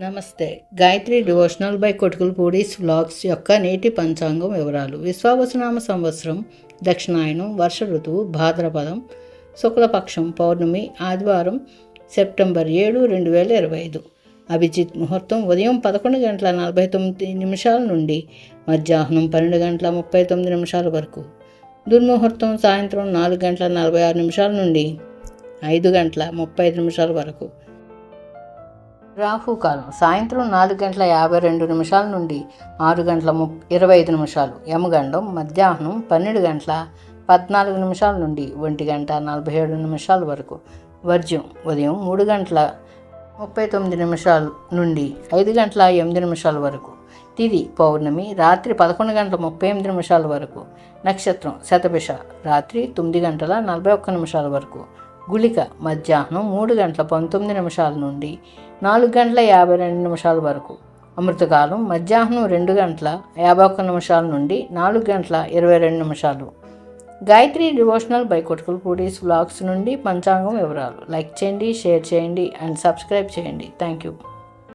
నమస్తే. Gayatri devotional by కొటుకులపూడిస్ vlogs యొక్క నేటి పంచాంగం వివరాలు. విశ్వావసునామ సంవత్సరం దక్షిణాయనం, వర్ష ఋతువు భాద్రపదం, శుక్లపక్షం, పౌర్ణమి, ఆదివారం, సెప్టెంబర్ 7, 2025. అభిజిత్ ముహూర్తం ఉదయం 11:49 నుండి మధ్యాహ్నం 12:39 వరకు. దుర్ముహూర్తం సాయంత్రం 4:46 నుండి 5:35 వరకు. రాహుకాలం సాయంత్రం 4:52 నుండి 6:25. యమగండం మధ్యాహ్నం 12:14 నుండి 1:47 వరకు. వర్జ్యం ఉదయం 3:39 నుండి 5:08 వరకు. తిథి పౌర్ణమి రాత్రి 11:38 వరకు. నక్షత్రం శతభిష రాత్రి 9:41 వరకు. గుళిక మధ్యాహ్నం 3:19 నుండి 4:52 వరకు. అమృతకాలం మధ్యాహ్నం 2:51 నుండి 4:22. గాయత్రి డివోషనల్ బై కొటుకులపూడిస్ వ్లాగ్స్ నుండి పంచాంగం వివరాలు. లైక్ చేయండి, షేర్ చేయండి అండ్ సబ్స్క్రైబ్ చేయండి. Thank you.